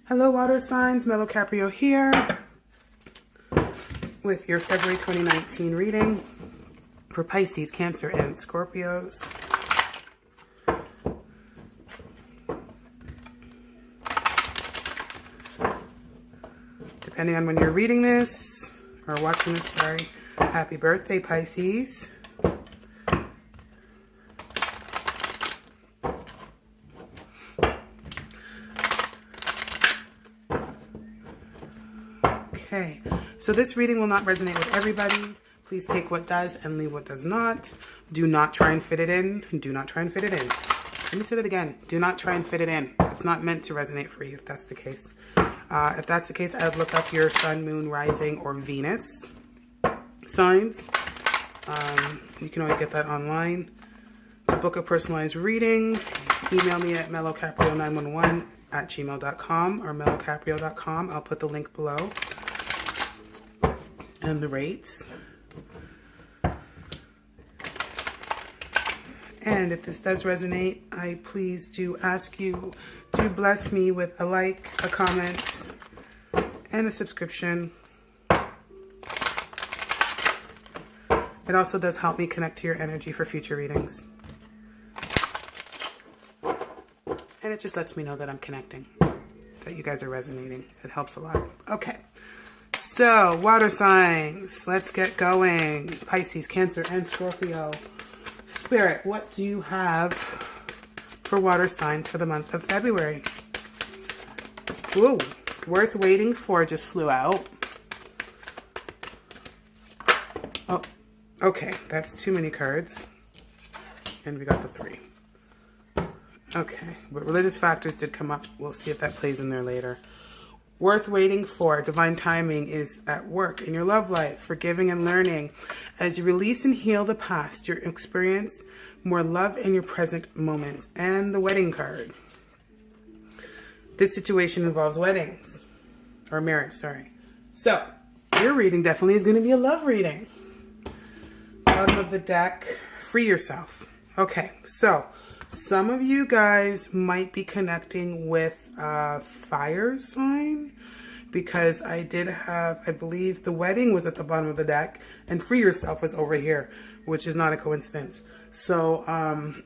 Hello water signs, Mellow Caprio here with your February 2019 reading for Pisces, Cancer, and Scorpios. Depending on when you're reading this or watching this, sorry, happy birthday, Pisces. Okay, so this reading will not resonate with everybody. Please take what does and leave what does not. Do not try and fit it in. Do not try and fit it in. Let me say that again. Do not try and fit it in. It's not meant to resonate for you if that's the case. If that's the case, I would look up your Sun, Moon, Rising, or Venus signs. You can always get that online. To book a personalized reading, email me at mellowcaprio911@gmail.com or mellowcaprio.com. I'll put the link below. And the rates. And if this does resonate, I please do ask you to bless me with a like, a comment, and a subscription. It also does help me connect to your energy for future readings. And it just lets me know that I'm connecting, that you guys are resonating. It helps a lot. Okay. So, water signs, let's get going. Pisces, Cancer, and Scorpio. Spirit, what do you have for water signs for the month of February? Ooh, worth waiting for just flew out. Oh, okay, that's too many cards. And we got the 3. Okay, but religious factors did come up. We'll see if that plays in there later. Worth waiting for. Divine timing is at work in your love life, forgiving and learning. As you release and heal the past, you experience more love in your present moments. And the wedding card. This situation involves weddings. Or marriage, sorry. So, your reading definitely is going to be a love reading. Bottom of the deck, free yourself. Okay, so some of you guys might be connecting with a fire sign, because I did have, I believe the wedding was at the bottom of the deck and free yourself was over here, which is not a coincidence. So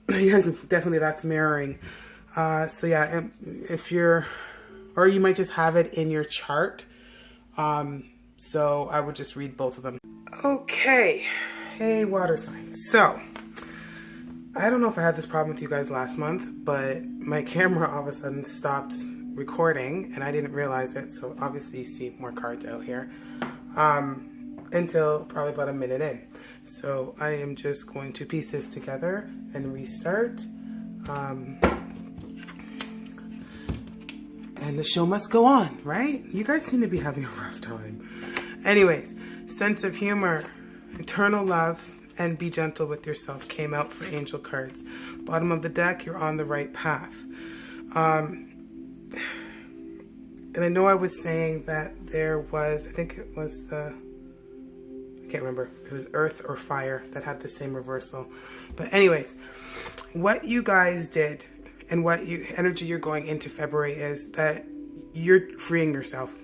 you guys, definitely that's mirroring. So yeah, if you're, or you might just have it in your chart. So I would just read both of them. Okay, hey water signs. So I don't know if I had this problem with you guys last month, but my camera all of a sudden stopped recording and I didn't realize it. So obviously you see more cards out here until probably about a minute in. So I am just going to piece this together and restart. And the show must go on, right? You guys seem to be having a rough time. Anyways, sense of humor, eternal love, and be gentle with yourself came out for angel cards. Bottom of the deck, you're on the right path. And I know I was saying that there was, I think it was the, I can't remember, it was earth or fire that had the same reversal. But anyways, what you guys did and what energy you're going into February is that you're freeing yourself.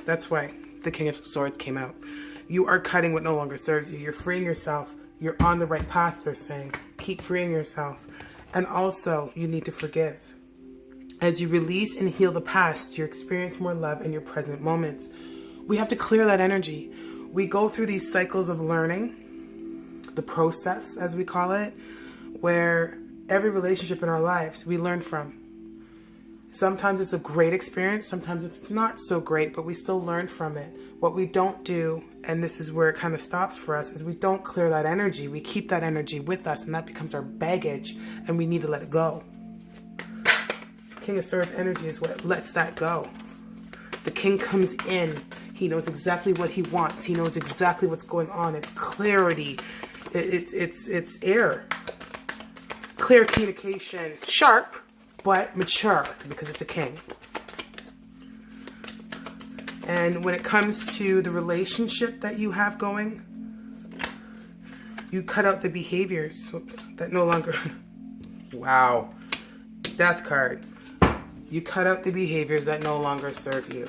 That's why the King of Swords came out. You are cutting what no longer serves you. You're freeing yourself. You're on the right path, they're saying. Keep freeing yourself. And also, you need to forgive. As you release and heal the past, you experience more love in your present moments. We have to clear that energy. We go through these cycles of learning, the process, as we call it, where every relationship in our lives we learn from. Sometimes it's a great experience, sometimes it's not so great, but we still learn from it. What we don't do, and this is where it kind of stops for us, is we don't clear that energy. We keep that energy with us, and that becomes our baggage, and we need to let it go. King of Swords energy is what lets that go. The king comes in. He knows exactly what he wants. He knows exactly what's going on. It's clarity. It's air. Clear communication. Sharp, but mature, because it's a king. And when it comes to the relationship that you have going, you cut out the behaviors that no longer... Wow. Death card. You cut out the behaviors that no longer serve you.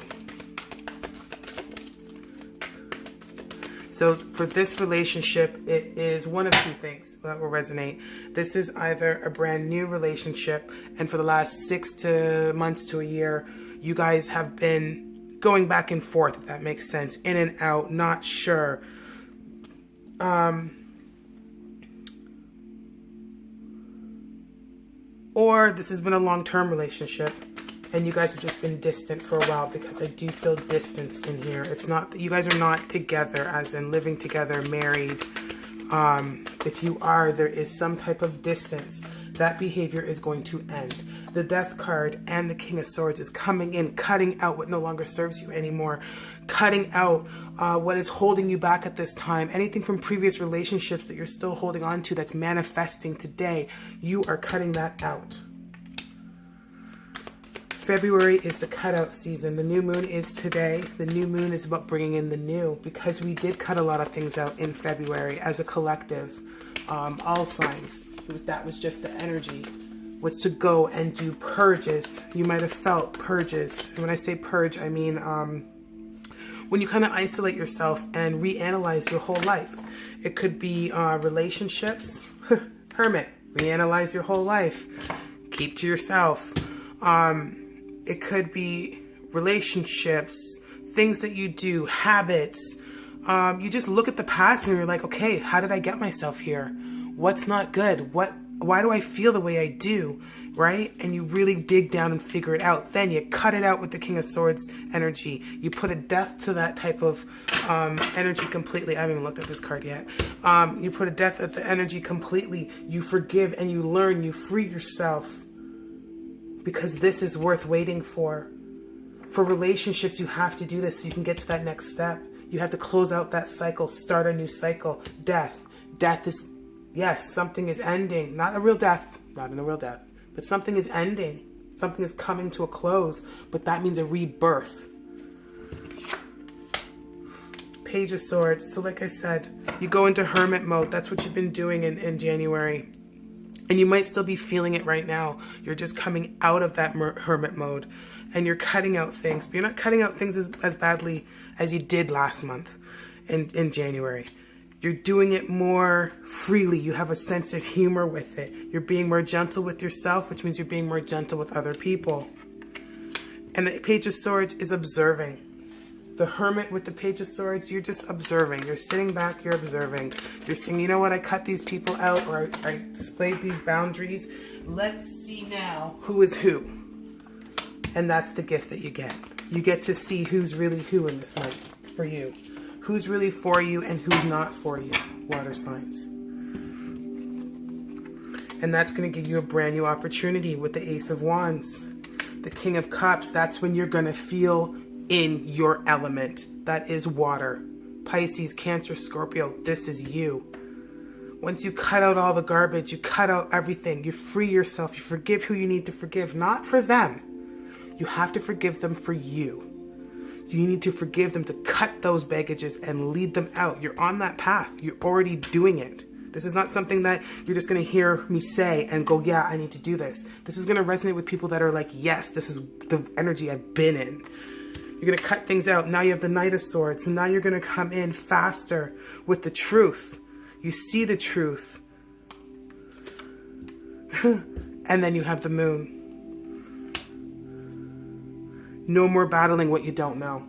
So for this relationship, it is one of two things that will resonate. This is either a brand new relationship, and for the last 6 months to a year, you guys have been going back and forth, if that makes sense, in and out, not sure. Or this has been a long-term relationship, and you guys have just been distant for a while, because I do feel distance in here. It's not that you guys are not together, as in living together, married. If you are, there is some type of distance. That behavior is going to end. The Death card and the King of Swords is coming in, cutting out what no longer serves you anymore, cutting out what is holding you back at this time. Anything from previous relationships that you're still holding on to that's manifesting today, you are cutting that out. February is the cutout season. The new moon is today. The new moon is about bringing in the new, because we did cut a lot of things out in February as a collective. All signs. That was just the energy. Was to go and do purges. You might have felt purges. And when I say purge, I mean when you kind of isolate yourself and reanalyze your whole life. It could be relationships. Hermit. Reanalyze your whole life. Keep to yourself. It could be relationships, things that you do, habits. You just look at the past and you're like, okay, how did I get myself here? What's not good? Why do I feel the way I do? Right? And you really dig down and figure it out. Then you cut it out with the King of Swords energy. You put a death to that type of energy completely. I haven't even looked at this card yet. You put a death at the energy completely. You forgive and you learn. You free yourself. Because this is worth waiting for. For relationships, you have to do this so you can get to that next step. You have to close out that cycle, start a new cycle. Death. Death is, yes, something is ending. Not a real death. Not in a real death. But something is ending. Something is coming to a close. But that means a rebirth. Page of Swords. So like I said, you go into hermit mode. That's what you've been doing in January. And you might still be feeling it right now. You're just coming out of that hermit mode. And you're cutting out things. But you're not cutting out things as badly as you did last month in January. You're doing it more freely. You have a sense of humor with it. You're being more gentle with yourself, which means you're being more gentle with other people. And the Page of Swords is observing. The Hermit with the Page of Swords, you're just observing. You're sitting back, you're observing. You're saying, you know what, I cut these people out, or I displayed these boundaries. Let's see now who is who. And that's the gift that you get. You get to see who's really who in this month for you. Who's really for you and who's not for you, water signs. And that's going to give you a brand new opportunity with the Ace of Wands. The King of Cups, that's when you're going to feel in your element. That is water. Pisces, Cancer, Scorpio, this is you. Once you cut out all the garbage, you cut out everything, you free yourself, you forgive who you need to forgive, not for them. You have to forgive them for you. You need to forgive them to cut those baggages and lead them out. You're on that path. You're already doing it. This is not something that you're just going to hear me say and go, yeah, I need to do this. This is going to resonate with people that are like, yes, this is the energy I've been in. You're going to cut things out. Now you have the Knight of Swords. So now you're going to come in faster with the truth. You see the truth. And then you have the Moon. No more battling what you don't know.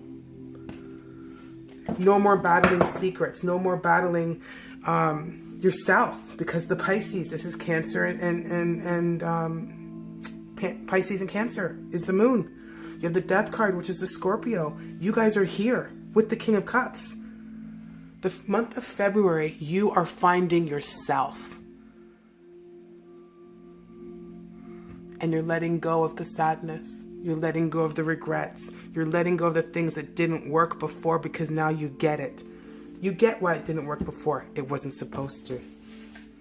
No more battling secrets. No more battling yourself. Because the Pisces, this is Cancer and Pisces and Cancer is the Moon. You have the Death card, which is the Scorpio. You guys are here with the King of Cups. The month of February, you are finding yourself. And you're letting go of the sadness. You're letting go of the regrets. You're letting go of the things that didn't work before because now you get it. You get why it didn't work before. It wasn't supposed to.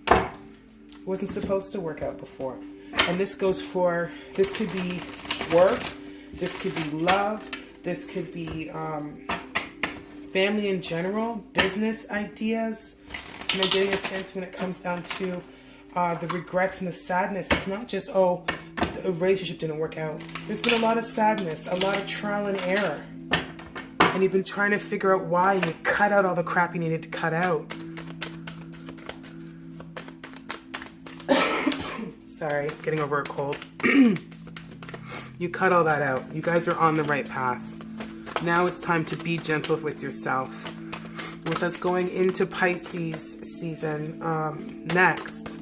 It wasn't supposed to work out before. And this goes for, this could be work. This could be love. This could be family in general, business ideas. And I'm getting a sense when it comes down to the regrets and the sadness. It's not just, oh, a relationship didn't work out. There's been a lot of sadness, a lot of trial and error. And you've been trying to figure out why, and you cut out all the crap you needed to cut out. Sorry, getting over a cold. You cut all that out. You guys are on the right path. Now it's time to be gentle with yourself. With us going into Pisces season next,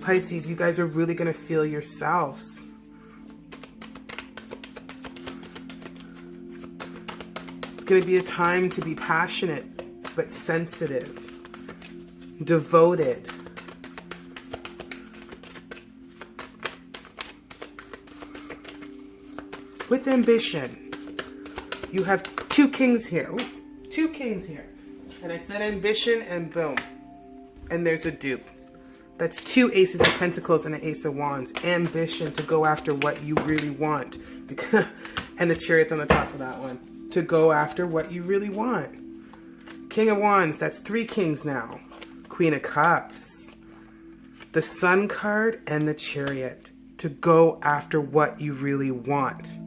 Pisces, you guys are really going to feel yourselves. It's going to be a time to be passionate, but sensitive, devoted. With ambition, you have two kings here. Ooh, two kings here. And I said ambition and boom. And there's a dupe. That's two aces of pentacles and an ace of wands. Ambition to go after what you really want. Because, and the chariot's on the top of that one. To go after what you really want. King of wands, that's three kings now. Queen of cups. The sun card and the chariot. To go after what you really want.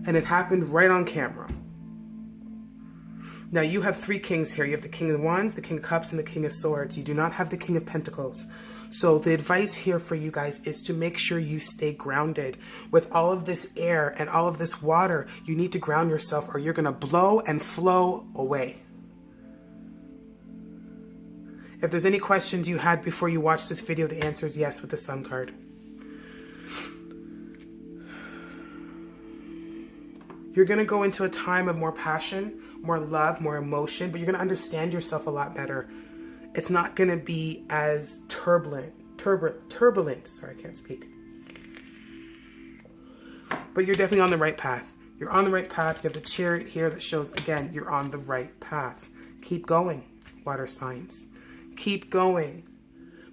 And it happened right on camera. Now you have three kings here. You have the King of Wands, the King of Cups, and the King of Swords. You do not have the King of Pentacles. So the advice here for you guys is to make sure you stay grounded. With all of this air and all of this water, you need to ground yourself or you're going to blow and flow away. If there's any questions you had before you watched this video, the answer is yes with the Sun card. You're going to go into a time of more passion, more love, more emotion, but you're going to understand yourself a lot better. It's not going to be as turbulent. Sorry, I can't speak. But you're definitely on the right path. You're on the right path. You have the chariot here that shows, again, you're on the right path. Keep going, water signs. Keep going.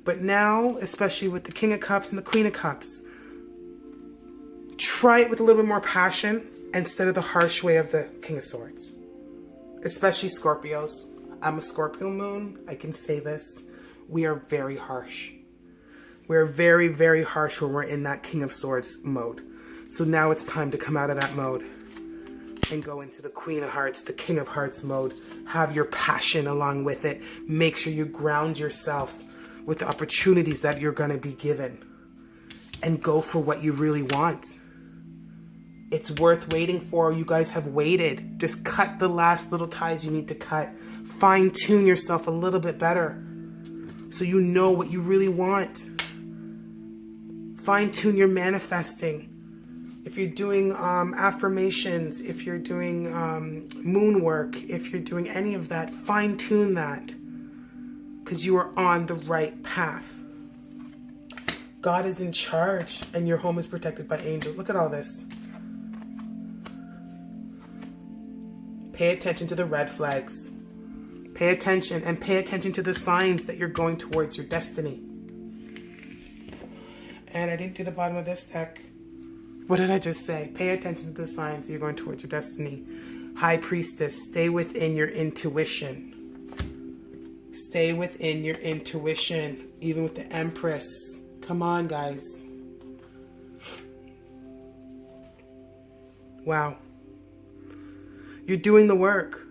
But now, especially with the King of Cups and the Queen of Cups, try it with a little bit more passion instead of the harsh way of the King of Swords. Especially Scorpios. I'm a Scorpio moon. I can say this. We are very harsh. We're very, very harsh when we're in that King of Swords mode. So now it's time to come out of that mode and go into the Queen of Hearts, the King of Hearts mode. Have your passion along with it. Make sure you ground yourself with the opportunities that you're going to be given. And go for what you really want. It's worth waiting for. You guys have waited. Just cut the last little ties you need to cut. Fine-tune yourself a little bit better so you know what you really want. Fine-tune your manifesting. If you're doing affirmations, if you're doing moon work, if you're doing any of that, fine-tune that because you are on the right path. God is in charge and your home is protected by angels. Look at all this. Pay attention to the red flags. Pay attention and pay attention to the signs that you're going towards your destiny. And I didn't do the bottom of this deck. What did I just say? Pay attention to the signs that you're going towards your destiny. High Priestess, stay within your intuition. Stay within your intuition. Even with the Empress. Come on, guys. Wow. You're doing the work.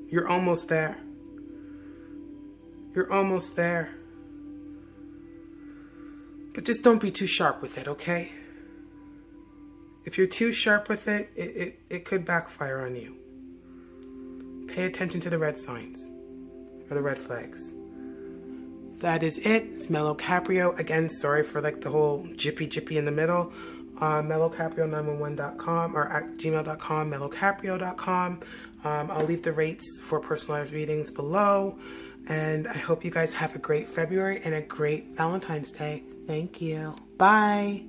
You're almost there. You're almost there. But just don't be too sharp with it, okay? If you're too sharp with it, it could backfire on you. Pay attention to the red signs. Or the red flags. That is it. It's Mellow Caprio. Again, sorry for like the whole jippy in the middle. mellowcaprio911.com or at gmail.com, mellowcaprio.com. I'll leave the rates for personalized readings below. And I hope you guys have a great February and a great Valentine's Day. Thank you. Bye.